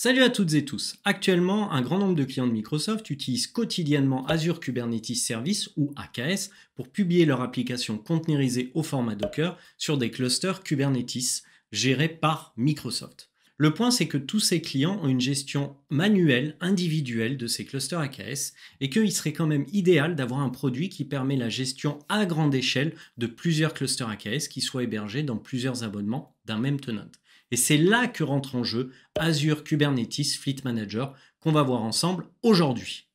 Salut à toutes et tous. Actuellement, un grand nombre de clients de Microsoft utilisent quotidiennement Azure Kubernetes Service ou AKS pour publier leur application containerisée au format Docker sur des clusters Kubernetes gérés par Microsoft. Le point, c'est que tous ces clients ont une gestion manuelle, individuelle de ces clusters AKS et qu'il serait quand même idéal d'avoir un produit qui permet la gestion à grande échelle de plusieurs clusters AKS qui soient hébergés dans plusieurs abonnements d'un même tenant. Et c'est là que rentre en jeu Azure Kubernetes Fleet Manager qu'on va voir ensemble aujourd'hui.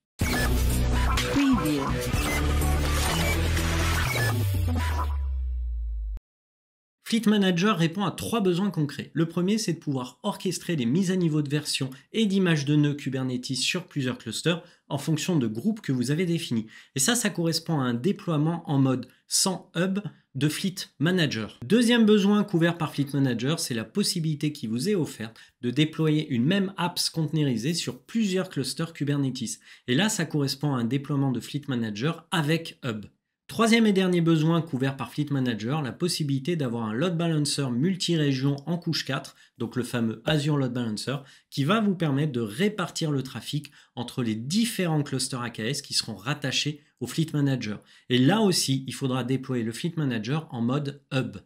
Fleet Manager répond à 3 besoins concrets. Le premier, c'est de pouvoir orchestrer des mises à niveau de version et d'images de nœuds Kubernetes sur plusieurs clusters en fonction de groupes que vous avez définis. Et ça correspond à un déploiement en mode sans hub de Fleet Manager. Deuxième besoin couvert par Fleet Manager, c'est la possibilité qui vous est offerte de déployer une même apps containerisée sur plusieurs clusters Kubernetes. Et là, ça correspond à un déploiement de Fleet Manager avec hub. Troisième et dernier besoin couvert par Fleet Manager, la possibilité d'avoir un load balancer multi-région en couche 4, donc le fameux Azure Load Balancer, qui va vous permettre de répartir le trafic entre les différents clusters AKS qui seront rattachés au Fleet Manager. Et là aussi, il faudra déployer le Fleet Manager en mode hub.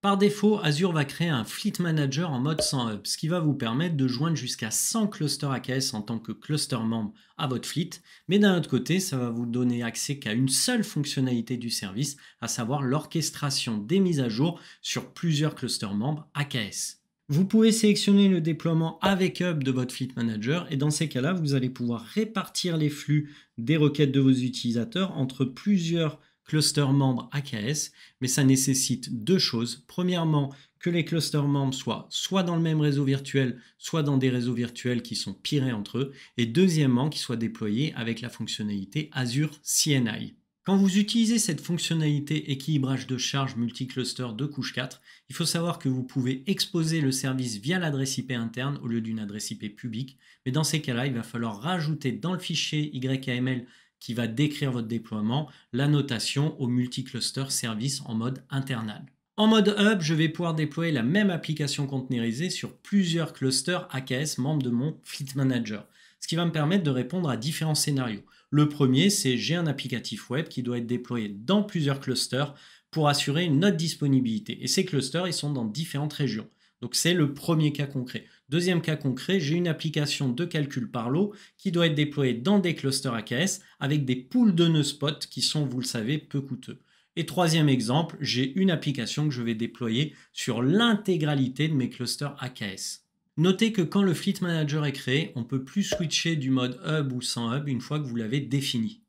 Par défaut, Azure va créer un Fleet Manager en mode sans hub, ce qui va vous permettre de joindre jusqu'à 100 clusters AKS en tant que cluster membre à votre fleet, mais d'un autre côté, ça va vous donner accès qu'à une seule fonctionnalité du service, à savoir l'orchestration des mises à jour sur plusieurs clusters membres AKS. Vous pouvez sélectionner le déploiement avec hub de votre Fleet Manager et dans ces cas-là, vous allez pouvoir répartir les flux des requêtes de vos utilisateurs entre plusieurs clusters membres AKS, mais ça nécessite deux choses. Premièrement, que les clusters membres soient soit dans le même réseau virtuel, soit dans des réseaux virtuels qui sont pirés entre eux. Et deuxièmement, qu'ils soient déployés avec la fonctionnalité Azure CNI. Quand vous utilisez cette fonctionnalité équilibrage de charge multicluster de couche 4, il faut savoir que vous pouvez exposer le service via l'adresse IP interne au lieu d'une adresse IP publique. Mais dans ces cas-là, il va falloir rajouter dans le fichier YAML qui va décrire votre déploiement, la notation au multicluster service en mode internal. En mode hub, je vais pouvoir déployer la même application containerisée sur plusieurs clusters AKS membres de mon Fleet Manager, ce qui va me permettre de répondre à différents scénarios. Le premier, c'est j'ai un applicatif web qui doit être déployé dans plusieurs clusters pour assurer une haute disponibilité. Et ces clusters, ils sont dans différentes régions. Donc c'est le premier cas concret. Deuxième cas concret, j'ai une application de calcul par lot qui doit être déployée dans des clusters AKS avec des pools de nœuds spot qui sont, vous le savez, peu coûteux. Et troisième exemple, j'ai une application que je vais déployer sur l'intégralité de mes clusters AKS. Notez que quand le Fleet Manager est créé, on ne peut plus switcher du mode hub ou sans hub une fois que vous l'avez défini.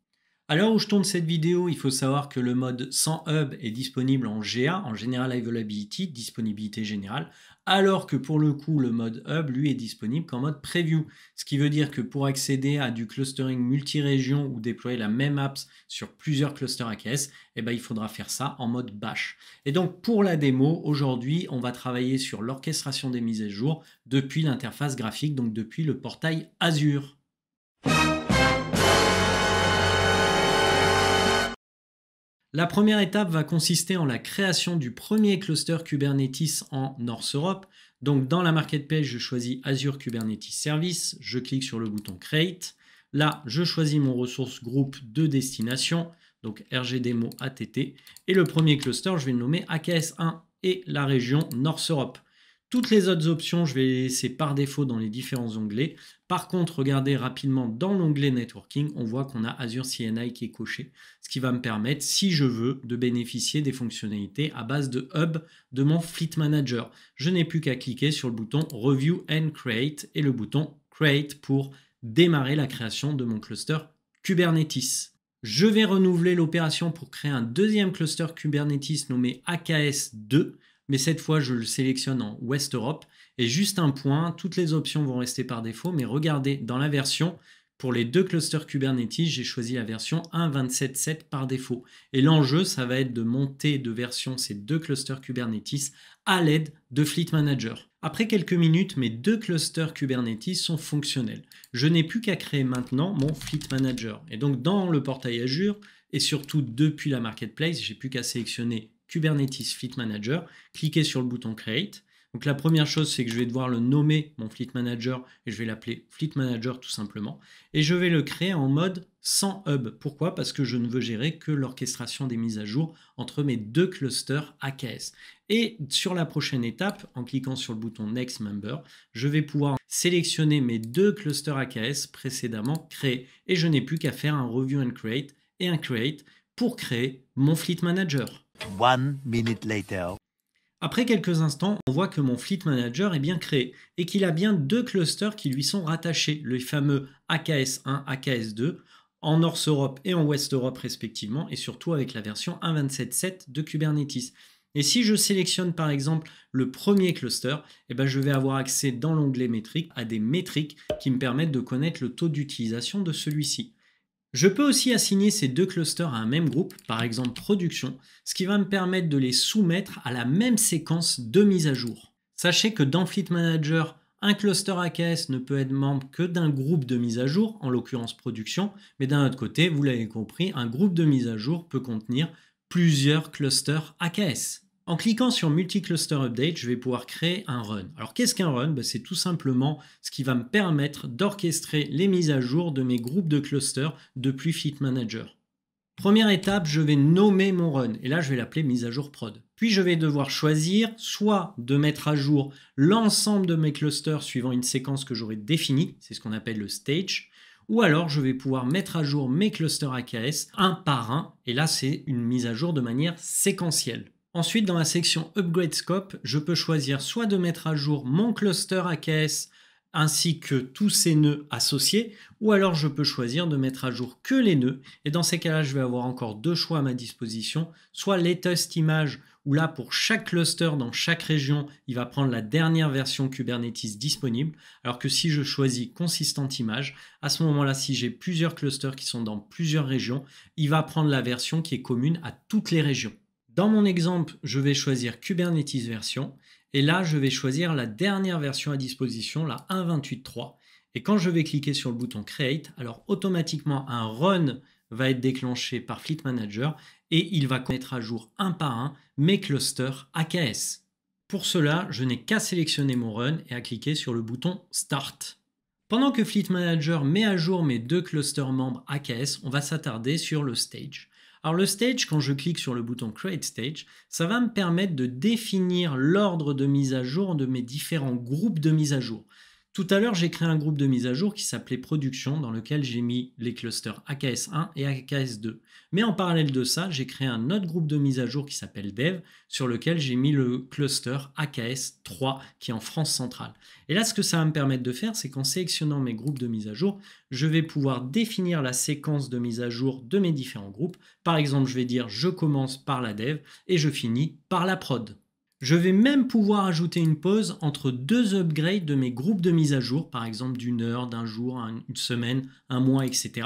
À l'heure où je tourne cette vidéo, il faut savoir que le mode sans hub est disponible en GA, en General Availability, disponibilité générale, alors que pour le coup, le mode hub, lui, est disponible qu'en mode preview. Ce qui veut dire que pour accéder à du clustering multi-région ou déployer la même apps sur plusieurs clusters AKS, il faudra faire ça en mode bash. Et donc, pour la démo, aujourd'hui, on va travailler sur l'orchestration des mises à jour depuis l'interface graphique, donc depuis le portail Azure. La première étape va consister en la création du premier cluster Kubernetes en North Europe. Donc dans la marketplace, je choisis Azure Kubernetes Service, je clique sur le bouton Create. Là, je choisis mon ressource groupe de destination, donc RGDemo ATT. Et le premier cluster, je vais le nommer AKS1 et la région North Europe. Toutes les autres options, je vais les laisser par défaut dans les différents onglets. Par contre, regardez rapidement dans l'onglet Networking, on voit qu'on a Azure CNI qui est coché, ce qui va me permettre, si je veux, de bénéficier des fonctionnalités à base de hub de mon Fleet Manager. Je n'ai plus qu'à cliquer sur le bouton Review and Create et le bouton Create pour démarrer la création de mon cluster Kubernetes. Je vais renouveler l'opération pour créer un deuxième cluster Kubernetes nommé AKS2. Mais cette fois, je le sélectionne en West Europe. Et juste un point, toutes les options vont rester par défaut, mais regardez, dans la version, pour les deux clusters Kubernetes, j'ai choisi la version 1.27.7 par défaut. Et l'enjeu, ça va être de monter de version ces deux clusters Kubernetes à l'aide de Fleet Manager. Après quelques minutes, mes deux clusters Kubernetes sont fonctionnels. Je n'ai plus qu'à créer maintenant mon Fleet Manager. Et donc, dans le portail Azure, et surtout depuis la marketplace, j'ai plus qu'à sélectionner Kubernetes Fleet Manager, cliquez sur le bouton Create. Donc la première chose, c'est que je vais devoir le nommer, mon Fleet Manager, et je vais l'appeler Fleet Manager tout simplement. Et je vais le créer en mode sans hub. Pourquoi? Parce que je ne veux gérer que l'orchestration des mises à jour entre mes deux clusters AKS. Et sur la prochaine étape, en cliquant sur le bouton Next Member, je vais pouvoir sélectionner mes deux clusters AKS précédemment créés. Et je n'ai plus qu'à faire un Review and Create et un Create pour créer mon Fleet Manager. 1 minute later. Après quelques instants, on voit que mon Fleet Manager est bien créé et qu'il a bien deux clusters qui lui sont rattachés, le fameux AKS1, AKS2, en North Europe et en West Europe respectivement, et surtout avec la version 1.27.7 de Kubernetes. Et si je sélectionne par exemple le premier cluster, je vais avoir accès dans l'onglet métriques à des métriques qui me permettent de connaître le taux d'utilisation de celui-ci. Je peux aussi assigner ces deux clusters à un même groupe, par exemple production, ce qui va me permettre de les soumettre à la même séquence de mise à jour. Sachez que dans Fleet Manager, un cluster AKS ne peut être membre que d'un groupe de mise à jour, en l'occurrence production, mais d'un autre côté, vous l'avez compris, un groupe de mise à jour peut contenir plusieurs clusters AKS. En cliquant sur Multi-Cluster Update, je vais pouvoir créer un run. Alors qu'est-ce qu'un run? C'est tout simplement ce qui va me permettre d'orchestrer les mises à jour de mes groupes de clusters depuis Fleet Manager. Première étape, je vais nommer mon run et là je vais l'appeler mise à jour prod. Puis je vais devoir choisir soit de mettre à jour l'ensemble de mes clusters suivant une séquence que j'aurai définie, c'est ce qu'on appelle le stage, ou alors je vais pouvoir mettre à jour mes clusters AKS un par un et là c'est une mise à jour de manière séquentielle. Ensuite, dans la section Upgrade Scope, je peux choisir soit de mettre à jour mon cluster AKS ainsi que tous ses nœuds associés, ou alors je peux choisir de mettre à jour que les nœuds. Et dans ces cas-là, je vais avoir encore deux choix à ma disposition, soit Latest Image, où là, pour chaque cluster dans chaque région, il va prendre la dernière version Kubernetes disponible, alors que si je choisis Consistent Image, à ce moment-là, si j'ai plusieurs clusters qui sont dans plusieurs régions, il va prendre la version qui est commune à toutes les régions. Dans mon exemple, je vais choisir Kubernetes version et là, je vais choisir la dernière version à disposition, la 1.28.3. Et quand je vais cliquer sur le bouton Create, alors automatiquement un run va être déclenché par Fleet Manager et il va mettre à jour un par un mes clusters AKS. Pour cela, je n'ai qu'à sélectionner mon run et à cliquer sur le bouton Start. Pendant que Fleet Manager met à jour mes deux clusters membres AKS, on va s'attarder sur le stage. Alors le stage, quand je clique sur le bouton Create Stage, ça va me permettre de définir l'ordre de mise à jour de mes différents groupes de mise à jour. Tout à l'heure, j'ai créé un groupe de mise à jour qui s'appelait Production, dans lequel j'ai mis les clusters AKS1 et AKS2. Mais en parallèle de ça, j'ai créé un autre groupe de mise à jour qui s'appelle Dev, sur lequel j'ai mis le cluster AKS3 qui est en France centrale. Et là, ce que ça va me permettre de faire, c'est qu'en sélectionnant mes groupes de mise à jour, je vais pouvoir définir la séquence de mise à jour de mes différents groupes. Par exemple, je vais dire je commence par la Dev et je finis par la prod. Je vais même pouvoir ajouter une pause entre deux upgrades de mes groupes de mise à jour, par exemple d'une heure, d'un jour, une semaine, un mois, etc.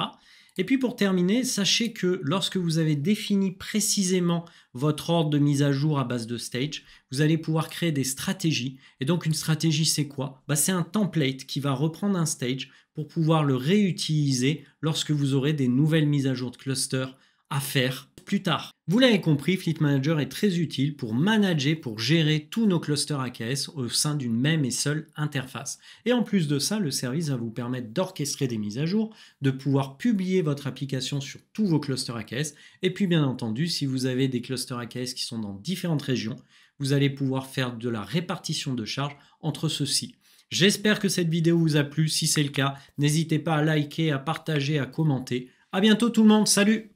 Et puis pour terminer, sachez que lorsque vous avez défini précisément votre ordre de mise à jour à base de stage, vous allez pouvoir créer des stratégies. Et donc une stratégie, c'est quoi? C'est un template qui va reprendre un stage pour pouvoir le réutiliser lorsque vous aurez des nouvelles mises à jour de cluster à faire plus tard. Vous l'avez compris, Fleet Manager est très utile pour manager, pour gérer tous nos clusters AKS au sein d'une même et seule interface. Et en plus de ça, le service va vous permettre d'orchestrer des mises à jour, de pouvoir publier votre application sur tous vos clusters AKS. Et puis bien entendu, si vous avez des clusters AKS qui sont dans différentes régions, vous allez pouvoir faire de la répartition de charges entre ceux-ci. J'espère que cette vidéo vous a plu. Si c'est le cas, n'hésitez pas à liker, à partager, à commenter. À bientôt tout le monde, salut!